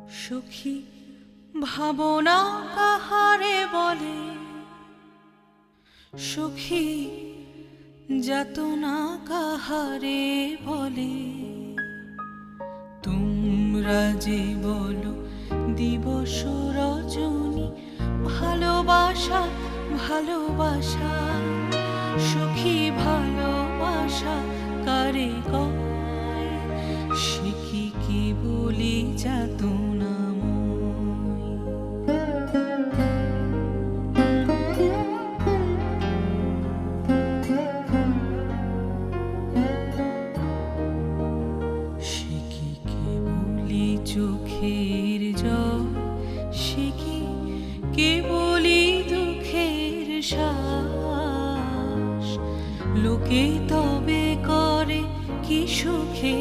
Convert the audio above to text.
সখী ভাবনা কাহারে বলে, সখী যাতনা কাহারে বলে। তোমরা যে বলো দিবস রজনী, ভালোবাসা ভালোবাসা, সখী ভালোবাসা কারে কয়, সে কি বলি যাতনাময়। সে কি বলি চোখের জল, সে কি বলি দুঃখের শ্বাস, লোকে তবে করে কি সুখে